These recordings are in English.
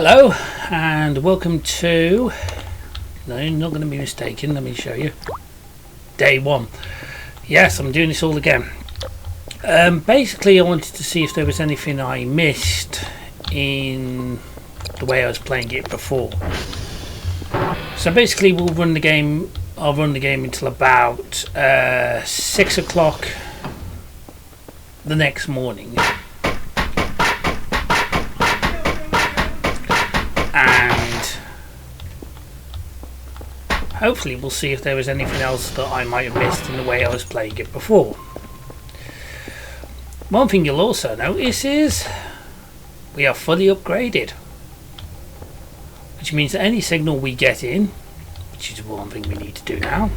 Hello and welcome to, no, you're not going to be mistaken, let me show you, day one. Yes, I'm doing this all again. Basically I wanted to see if there was anything I missed in the way I was playing it before. So basically I'll run the game until about 6 o'clock the next morning. And hopefully we'll see if there was anything else that I might have missed in the way I was playing it before. One thing you'll also notice is we are fully upgraded, which means that any signal we get in, which is one thing we need to do now,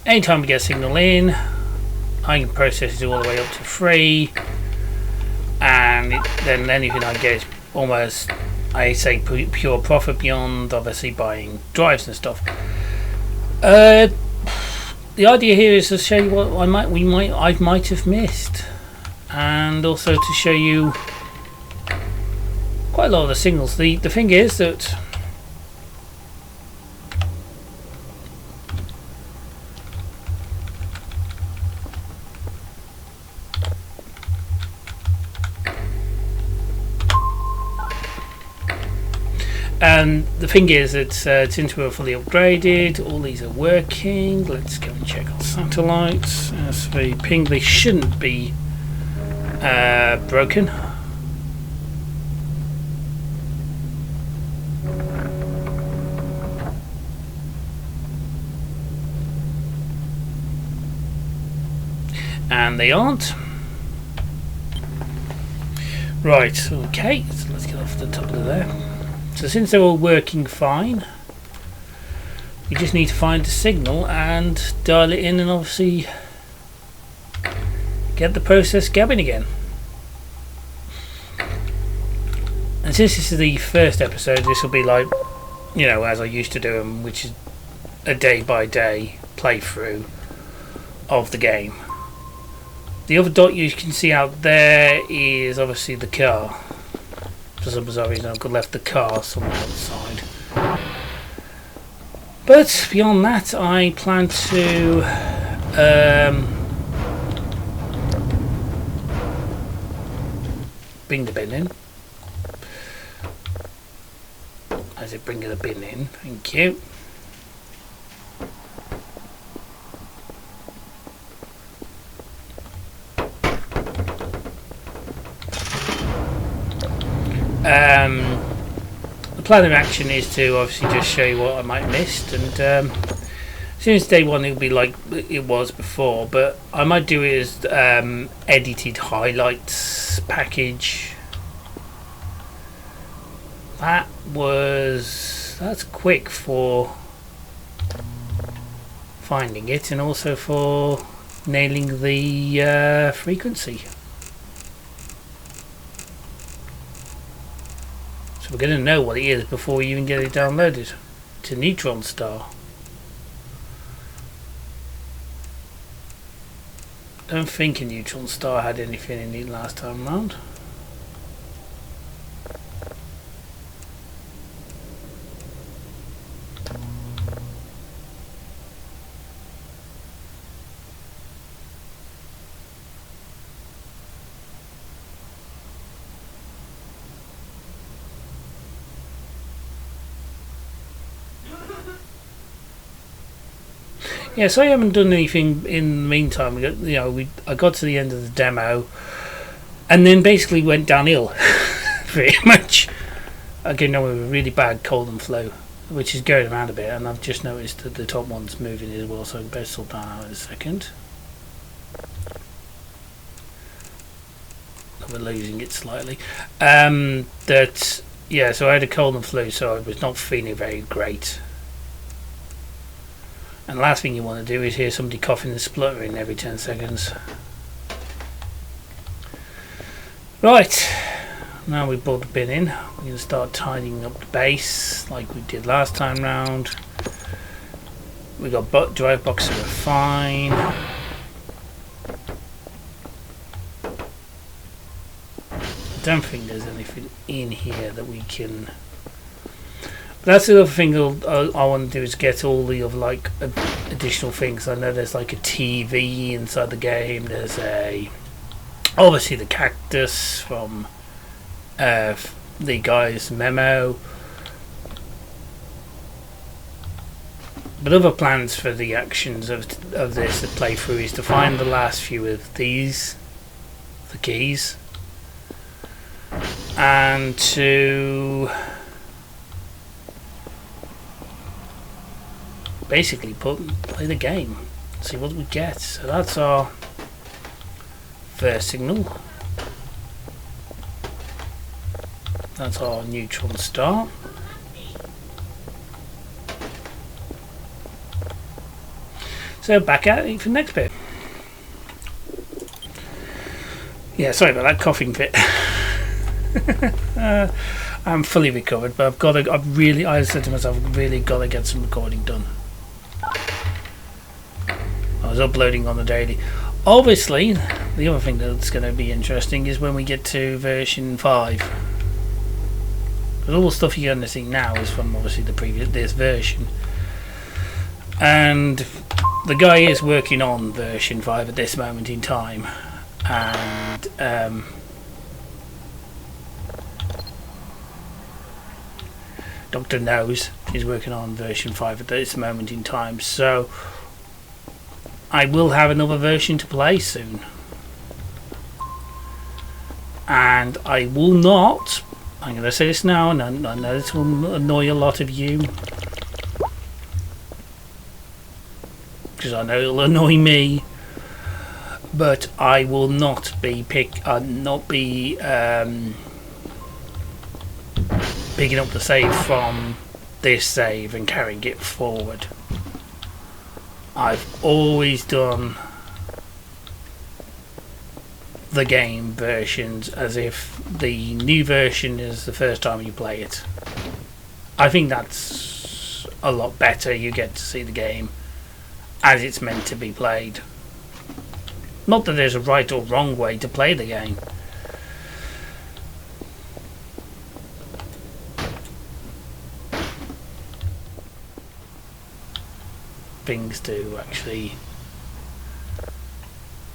anytime we get a signal in, I can process it all the way up to 3. And then anything I get is almost, I say, pure profit beyond obviously buying drives and stuff. The idea here is to show you what I might have missed, and also to show you quite a lot of the signals. The thing is that since we're fully upgraded, all these are working. Let's go and check our satellites. As the ping, they shouldn't be broken. And they aren't. Right, okay, so let's get off the top of there. So since they're all working fine, you just need to find the signal and dial it in and obviously get the process going again. And since this is the first episode, this will be like, you know, as I used to do them, which is a day by day playthrough of the game. The other dot you can see out there is obviously the car. For some bizarre reason I've left the car somewhere outside. But beyond that, I plan to bring the bin in. As it bringing the bin in, thank you. The plan of action is to obviously just show you what I might have missed, and since day one it'll be like it was before, but I might do it as edited highlights package. That's quick for finding it and also for nailing the frequency. So we're going to know what it is before we even get it downloaded. It's a neutron star. Don't think a neutron star had anything in it last time round. Yeah, so I haven't done anything in the meantime. I got to the end of the demo, and then basically went downhill, pretty much. I came down with a really bad cold and flu, which is going around a bit, and I've just noticed that the top one's moving as well, so I better sort that out in a second. We're losing it slightly. So I had a cold and flu, so I was not feeling very great. And the last thing you want to do is hear somebody coughing and spluttering every 10 seconds. Right, now we've brought the bin in, we're going to start tidying up the base like we did last time round. We got drive boxes are fine. don't think there's anything in here that we can. That's the other thing I want to do, is get all the other like additional things. I know there's like a TV inside the game. There's obviously the cactus from the guy's memo. But other plans for the actions of this playthrough is to find the last few of these, the keys, and to basically play the game, see what we get. So that's our first signal. That's our neutron star. So back at it for the next bit. Yeah, sorry about that coughing fit. I'm fully recovered, but I said to myself, I've really got to get some recording done. I was uploading on the daily. Obviously, the other thing that's going to be interesting is when we get to version 5. Because all the stuff you're going to see now is from obviously this version. And the guy is working on version 5 at this moment in time, and Dr. Nose is working on version 5 at this moment in time, so I will have another version to play soon. And I will not, I'm going to say this now, and I know this will annoy a lot of you, because I know it'll annoy me, but I will not be picking up the save from this save and carrying it forward. I've always done the game versions as if the new version is the first time you play it. I think that's a lot better. You get to see the game as it's meant to be played. Not that there's a right or wrong way to play the game. Things to actually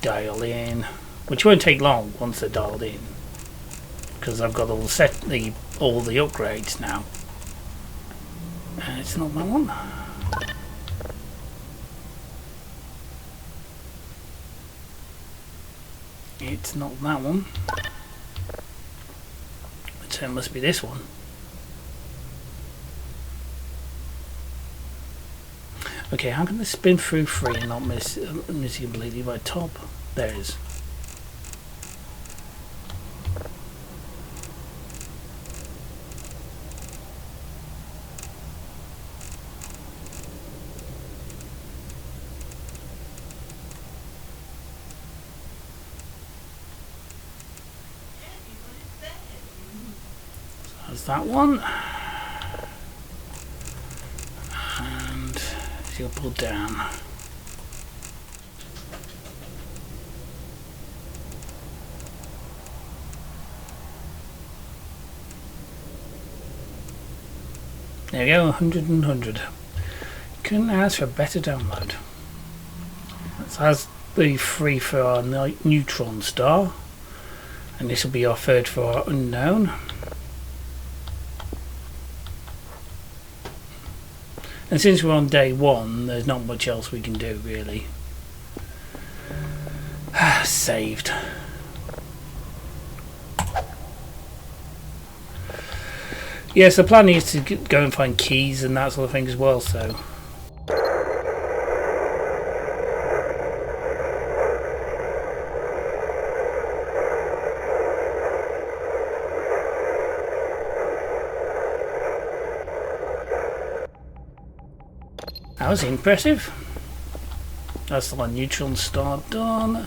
dial in, which won't take long once they're dialed in, because I've got all the upgrades now. And it's not that one. It's not that one. So it must be this one. Okay, how can I spin through 3 and not miss it completely by top? There it is. So that's that one. You'll pull down. There we go, 100 and 100. Couldn't ask for a better download. So that's the 3 for our neutron star, and this will be our 3rd for our unknown. And since we're on day 1, there's not much else we can do, really. Saved. Yes, the plan is to go and find keys and that sort of thing as well, so... That was impressive. That's the one neutron star done.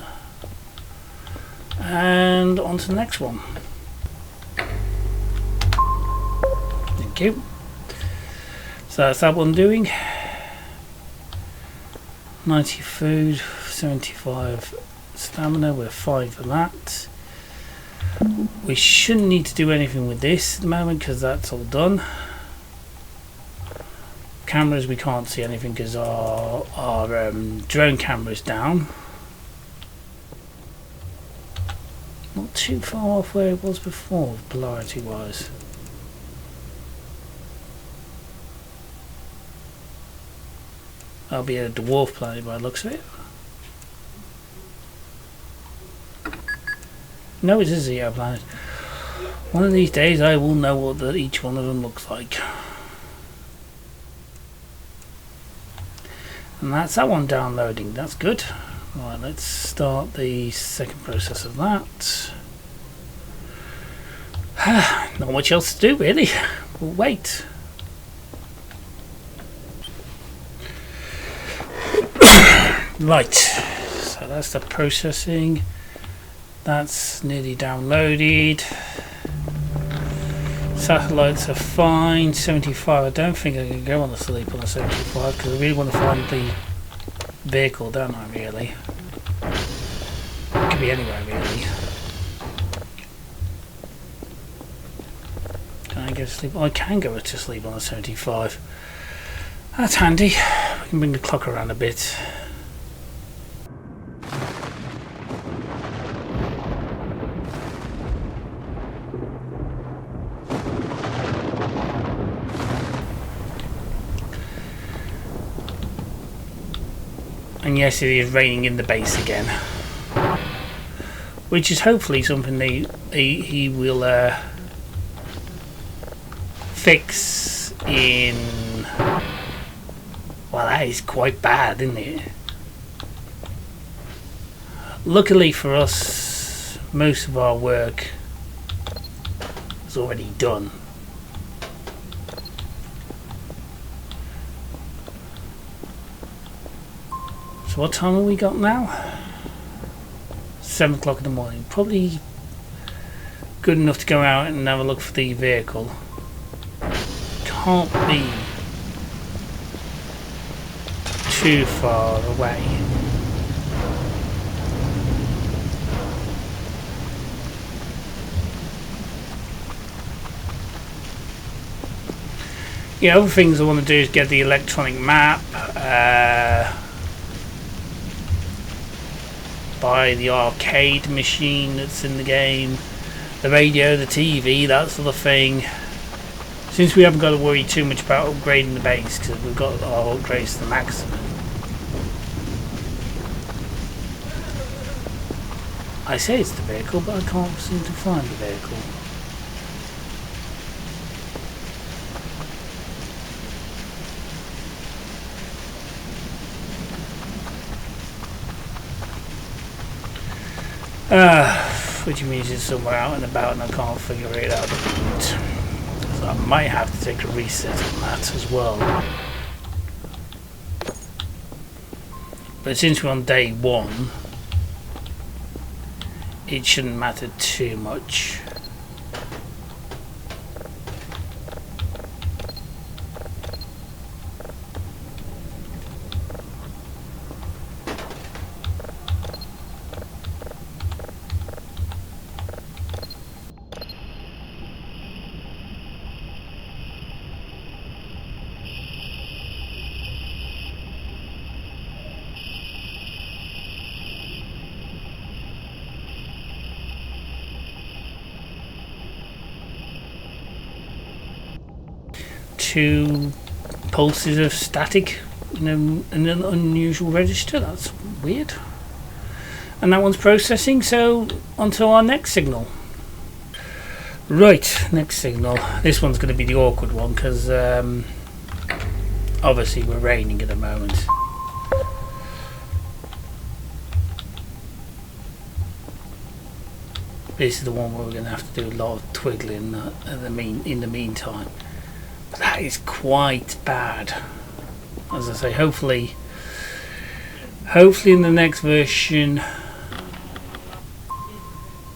And on to the next one. Thank you. So that's that one doing. 90 food, 75 stamina, we're 5 for that. We shouldn't need to do anything with this at the moment because that's all done. Cameras, we can't see anything because our drone camera is down. Not too far off where it was before, polarity wise. That'll be a dwarf planet by the looks of it. No, it is a Zeo planet. One of these days I will know what each one of them looks like. And that's that one downloading. That's good. Right, let's start the second process of that. Not much else to do really. We'll wait. Right, so that's the processing. That's nearly downloaded. Satellites are fine. 75. I don't think I can go on the sleep on the 75 because I really want to find the vehicle, don't I? Really, it could be anywhere really. Can I go to sleep? Oh, I can go to sleep on the 75. That's handy. We can bring the clock around a bit. And yes, it is raining in the base again, which is hopefully something he will fix in. Well, that is quite bad, isn't it? Luckily for us, most of our work is already done. So what time have we got now? 7 o'clock in the morning. Probably good enough to go out and have a look for the vehicle. Can't be too far away. Yeah, other things I want to do is get the electronic map. Buy the arcade machine that's in the game, the radio, the TV, that sort of thing. Since we haven't got to worry too much about upgrading the base because we've got our upgrades to the maximum. I say it's the vehicle, but I can't seem to find the vehicle. Which means it's somewhere out and about and I can't figure it out at the moment. So I might have to take a reset on that as well. But since we're on day 1, it shouldn't matter too much. Two pulses of static in an unusual register. That's weird. And that one's processing, so onto our next signal. Right, next signal. This one's going to be the awkward one because obviously we're raining at the moment. This is the one where we're going to have to do a lot of twiddling in the meantime. That is quite bad. As I say, hopefully in the next version.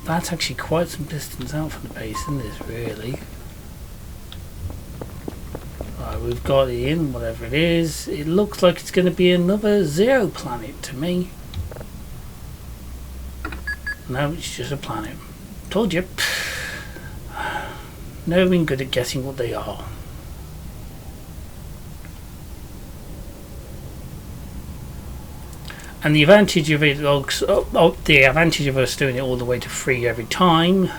That's actually quite some distance out from the base, isn't it, really? Right, we've got it in, whatever it is. It looks like it's going to be another Zeo planet to me. No, it's just a planet. Told you. Never been good at guessing what they are. And the advantage of it, the advantage of us doing it all the way to free every time,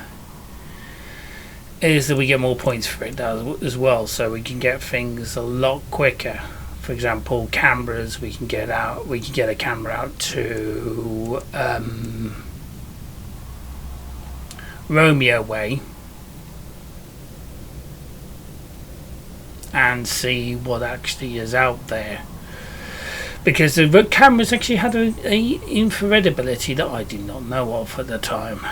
is that we get more points for it as well. So we can get things a lot quicker. For example, cameras, we can get a camera out to Romeo Way and see what actually is out there. Because the cameras actually had a infrared ability that I did not know of at the time.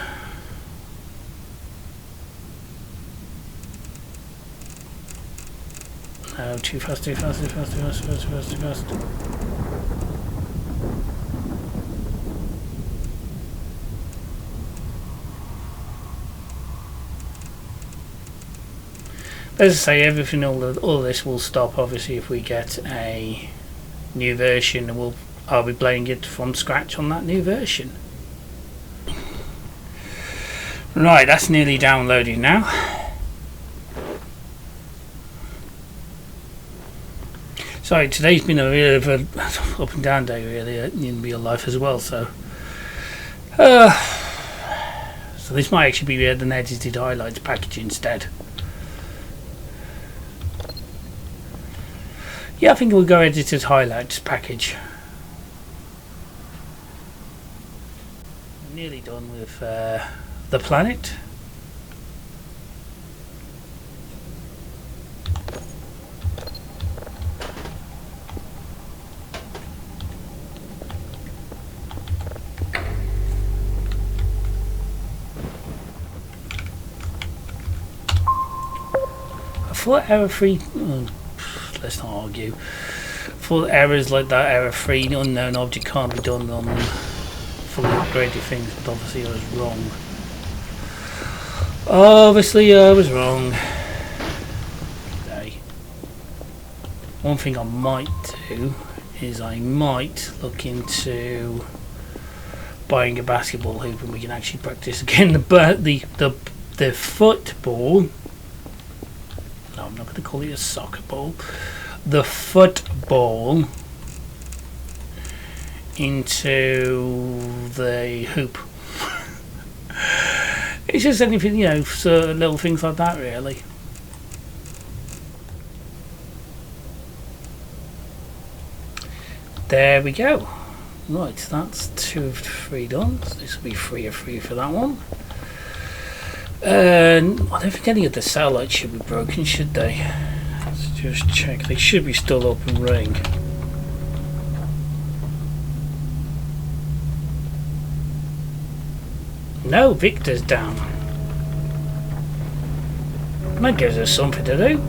Oh, too fast, too fast, too fast, too fast, too fast, too fast, too fast. As I say, everything, all this will stop obviously if we get a new version, and I'll be playing it from scratch on that new version. Right, that's nearly downloading now. Sorry, today's been a bit of a up and down day really in real life as well, so this might actually be an edited highlights package instead. Yeah, I think we'll go edited highlights package. I'm nearly done with the planet. I thought error-free. Let's not argue. For errors like that, error-free unknown object can't be done on fully upgraded things, but obviously I was wrong. Obviously I was wrong. Okay. One thing I might do is I might look into buying a basketball hoop and we can actually practice again the football. No, I'm not going to call it a soccer ball. The football into the hoop. It's just anything, you know, so little things like that really. There we go. Right, that's 2 of 3 done. So this will be 3 of 3 for that one. I don't think any of the satellites should be broken, should they? Let's just check. They should be still up and running. No, Victor's down. That gives us something to do.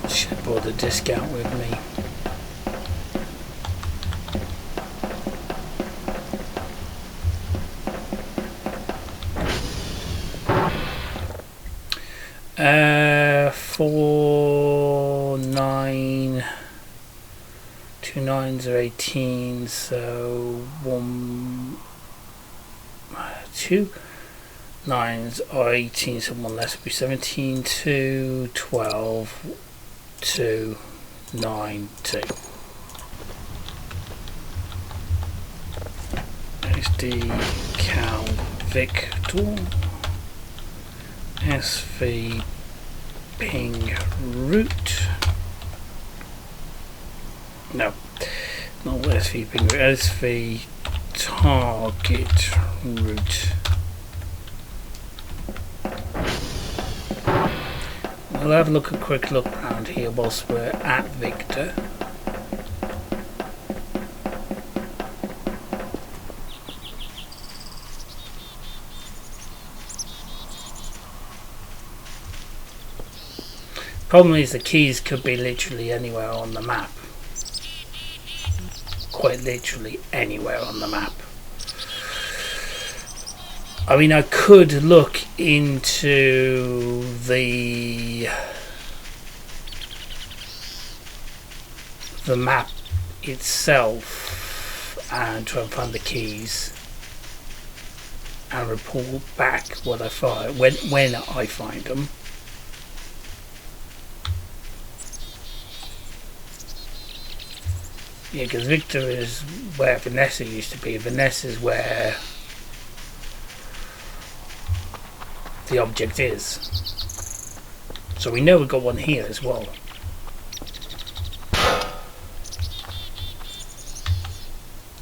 Should have brought the disc out with me. Four, 9, 2 9s are 18, so 2 9s are 18, so one less will be 17, 2, 12, 2, 9, 2. SD Cal Victor SV ping route. No, not SV ping route, SV target route. We'll have a quick look around here whilst we're at Victor. Problem is the keys could be literally anywhere on the map. Quite literally anywhere on the map. I mean, I could look into the the map itself and try and find the keys and report back what I find when I find them. Yeah, because Victor is where Vanessa used to be. Vanessa is where the object is. So we know we've got one here as well.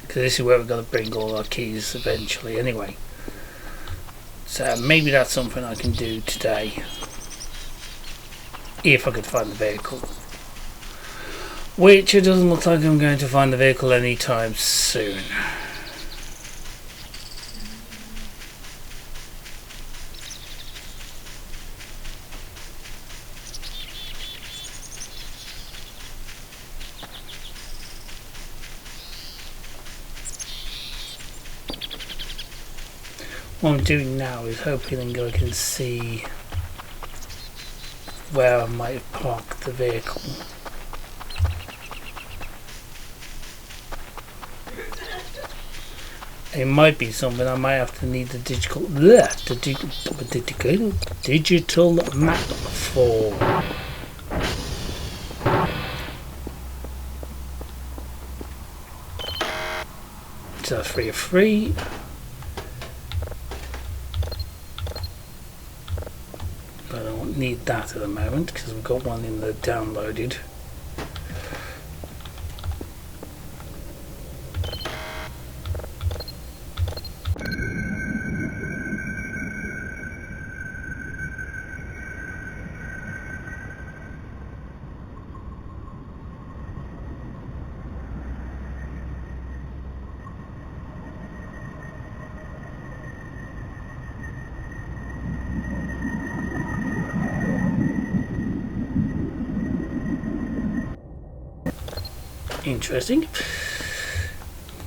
Because this is where we're going to bring all our keys eventually anyway. So maybe that's something I can do today. If I could find the vehicle. Which it doesn't look like I'm going to find the vehicle anytime soon. What I'm doing now is hoping I can see where I might have parked the vehicle. It might be something I might have to need the digital map for. So that's 3 of 3. But I don't need that at the moment because we've got one in the downloaded. Interesting.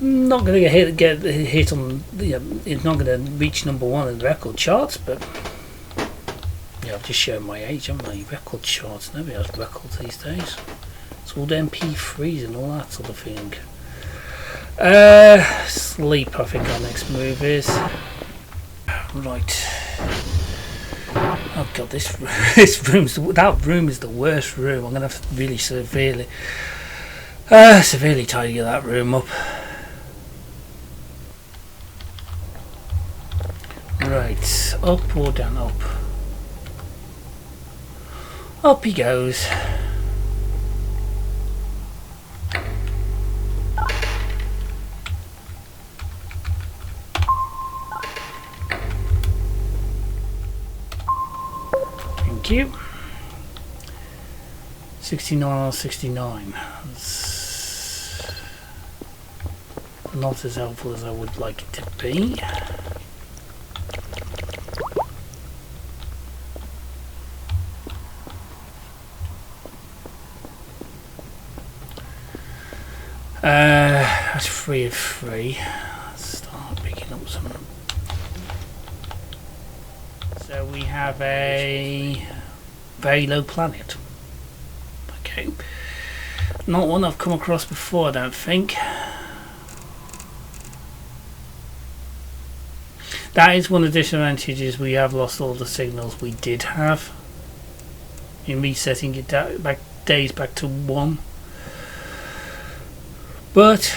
Not going to get hit on. It's not going to reach #1 in the record charts, but yeah, I've just shown my age. I'm like record charts. Nobody has records these days. It's all the MP3s and all that sort of thing. Sleep. I think our next move is right. Oh god, that room is the worst room. I'm going to have to really severely tidy that room up. Right, up or down? Up. Up he goes. Thank you. 69 or 69. That's not as helpful as I would like it to be. That's 3 of 3. Let's start picking up some. So we have a very low planet. Okay. Not one I've come across before, I don't think. That is one of the disadvantages. We have lost all the signals we did have in resetting it days back to 1. But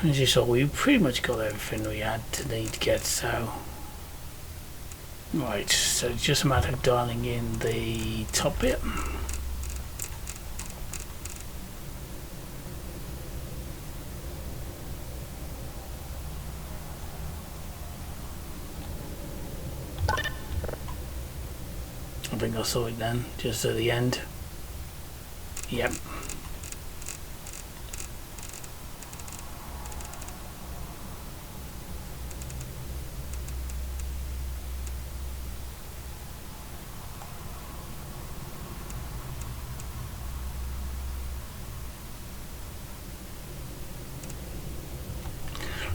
as you saw, we pretty much got everything we had to need to get. So right, so it's just a matter of dialing in the top bit. I think I saw it then, just at the end. Yep.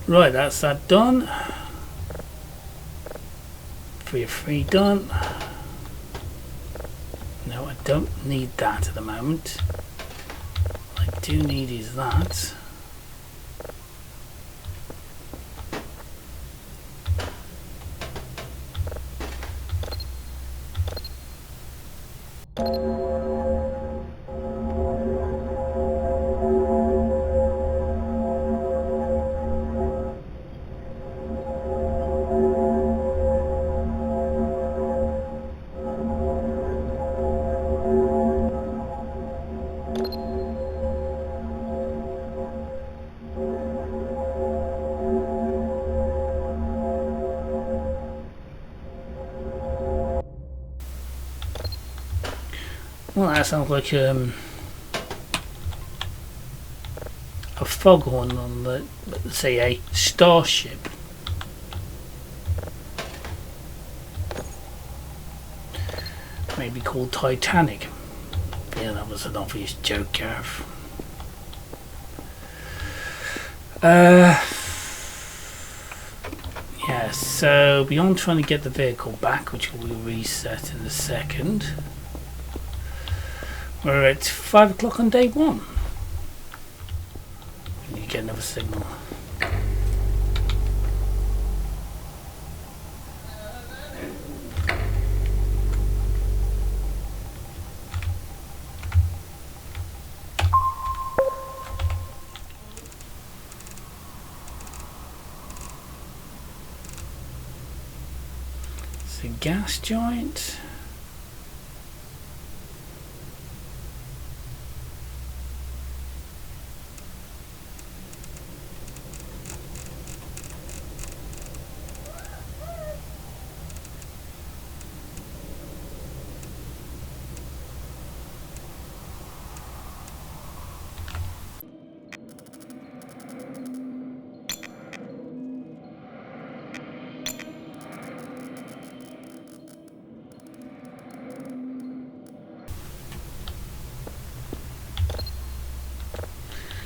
Right, that's that done. 3 of 3 done. No, I don't need that at the moment. Like do need is that. Well, that sounds like a foghorn on the, let's say, a starship. Maybe called Titanic. Yeah, that was an obvious joke, Gareth. Yeah, so beyond trying to get the vehicle back, which will reset in a second. We're at 5 o'clock on day 1. We need to get another signal. It's a gas joint.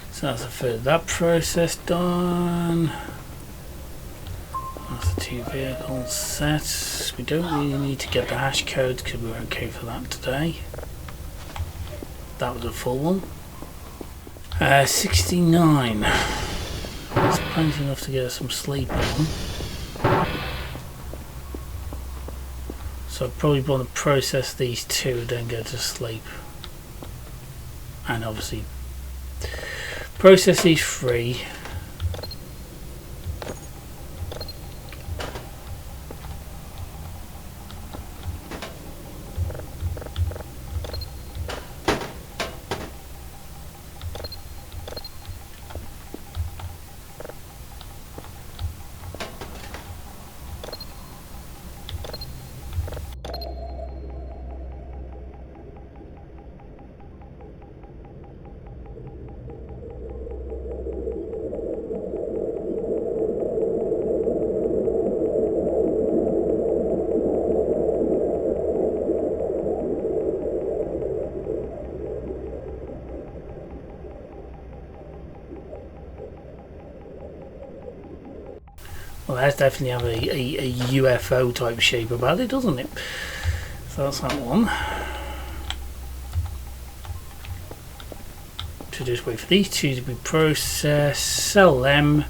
So that's the first that process done. That's the 2 vehicles set. We don't really need to get the hash code because we're okay for that today. That was a full one. 69. That's plenty enough to get us some sleep on. So I probably want to process these 2, then go to sleep. And obviously process these 3. Well, that's definitely have a UFO type shape about it, doesn't it? So that's that one. So just wait for these 2 to be processed, sell them.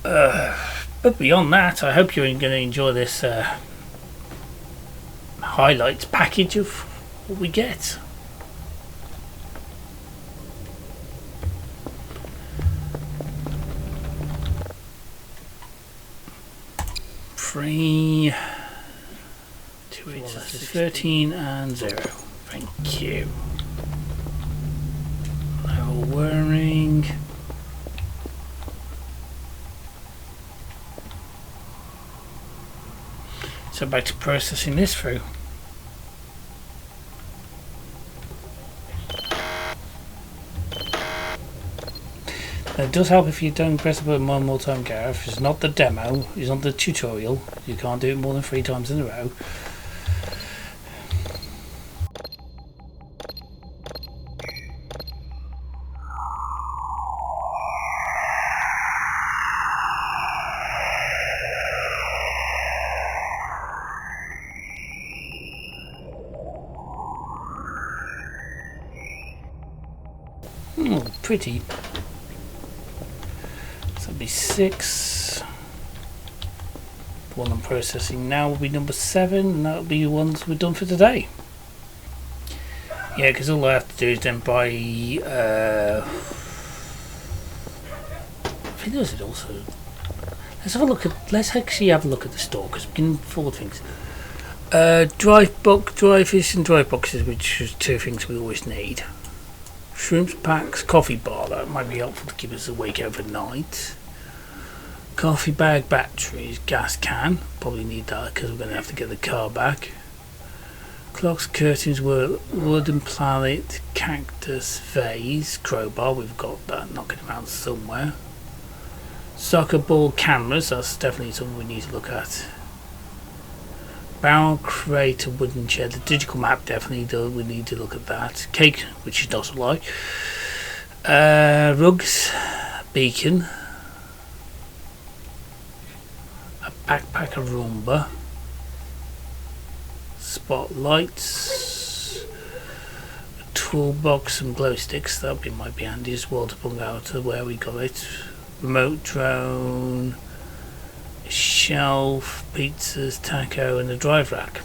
But beyond that, I hope you're going to enjoy this highlights package of what we get. Free 2 8 13 and 0. Thank you. No worrying. So back to processing this through. It does help if you don't press the button one more time, Gareth. It's not the demo, it's not the tutorial. You can't do it more than 3 times in a row. pretty. So that'll be 6. The one I'm processing now will be number 7, and that'll be the ones we're done for today. Yeah, because all I have to do is then buy. I think there's it also. Let's have a look at. Let's actually have a look at the store because we can full of things. Dry fish and dry boxes, which is 2 things we always need. Shrimps packs, coffee bar, that might be helpful to keep us awake overnight. Coffee bag batteries, gas can, probably need that because we're going to have to get the car back. Clocks, curtains, wooden pallet, cactus vase, crowbar, we've got that knocking around somewhere. Soccer ball cameras, that's definitely something we need to look at. Barrel crate, a wooden chair, the digital map definitely we need to look at that. Cake, which is not a lie. Rugs, beacon, a backpack, a Roomba, spotlights, a toolbox, some glow sticks, that might be handy as well to bring out to where we got it. Remote drone, shelf, pizzas, taco, and a drive rack.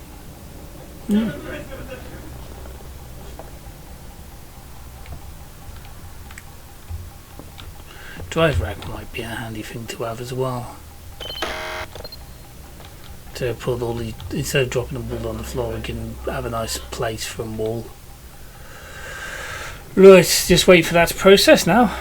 Drive rack might be a handy thing to have as well. To put all the, instead of dropping them all on the floor, we can have a nice place for them all. Right, just wait for that to process now.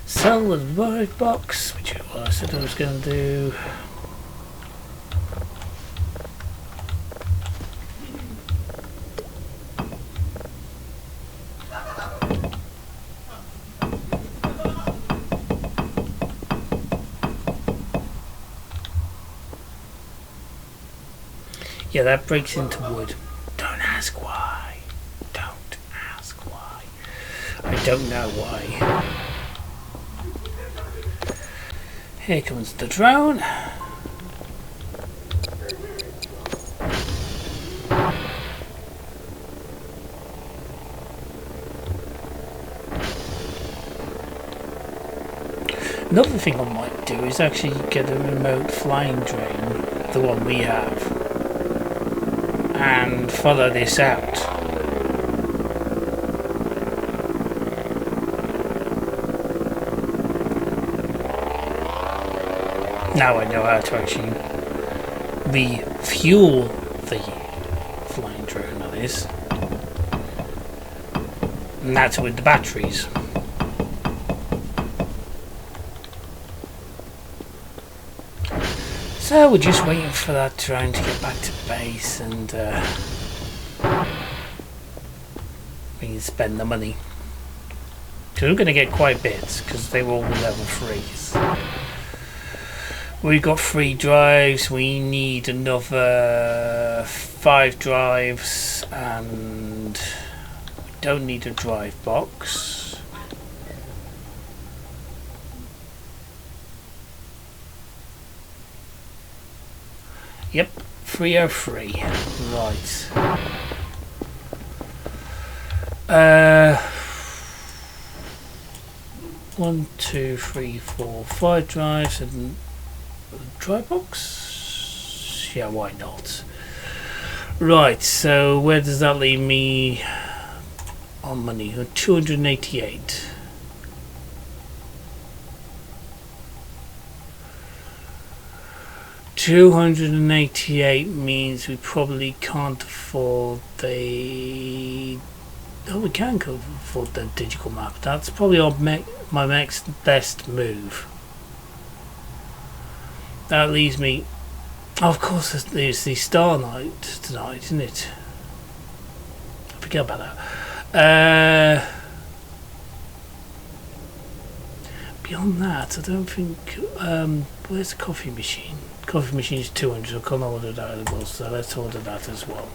Sell the drive box, which is what I said I was going to do. Yeah, that breaks into wood. Don't ask why. Don't ask why. I don't know why. Here comes the drone. Another thing I might do is actually get a remote flying drone, the one we have, and follow this out. Now I know how to actually refuel the flying drone, that is. And that's with the batteries. So we're just waiting for that drone to get back to base, and we can spend the money. Because we're going to get quite bits, because they were all level 3s. We've got 3 drives, we need another 5 drives, and we don't need a drive box. Yep, 303. Right. 1, 2, 3, 4, 5 drives and drive box? Yeah, why not? Right, so where does that leave me on money? 288. $288 means we probably can't afford the Oh, we can go for the digital map. That's probably my next best move. That leaves me... Oh, of course, there's the Star Night tonight, isn't it? I forget about that. Beyond that, I don't think... where's the coffee machine? Coffee machine is 200, so I can't order that as well, so let's order that as well.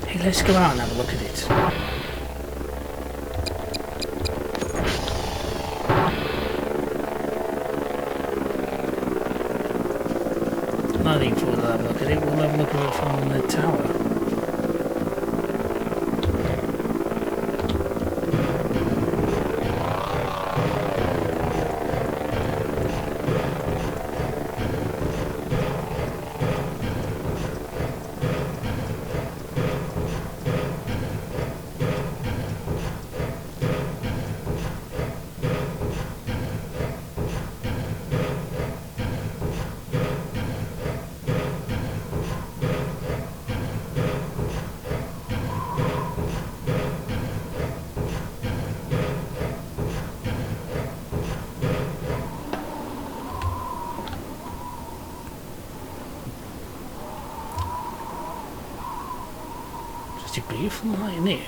Hey, let's go out and have a look at it. Not even for have a look at it, we'll have a look at it from the tower. Just a beautiful night in here.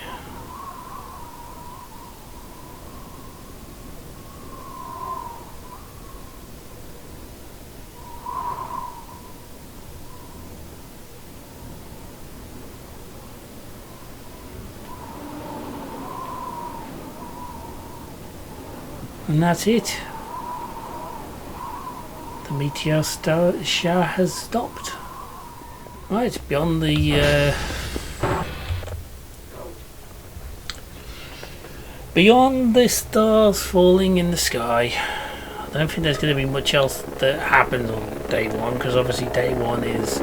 And that's it. The meteor shower has stopped. Right, beyond the beyond the stars falling in the sky. I don't think there's going to be much else that happens on day one, because obviously day one is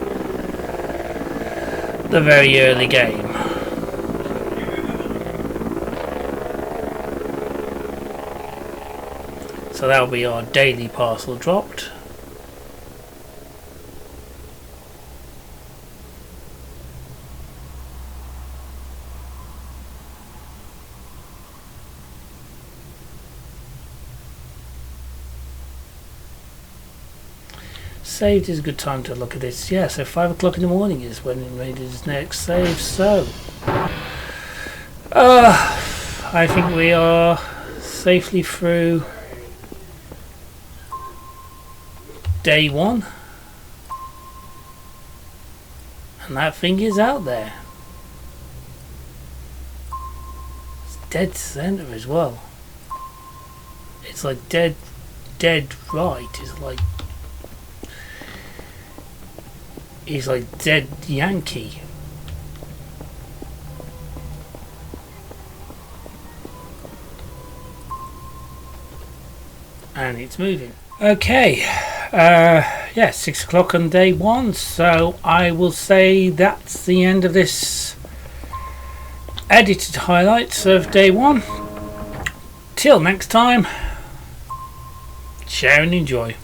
the very early game. So that'll be our daily parcel dropped. Saved is a good time to look at this. Yeah, so 5 o'clock in the morning is when it made its next save. So I think we are safely through day one, and that thing is out there. It's dead center as well. It's like dead right. He's like dead Yankee. And it's moving. Okay, yeah, 6 o'clock on day one, so I will say that's the end of this edited highlights of day one. Till next time, share and enjoy.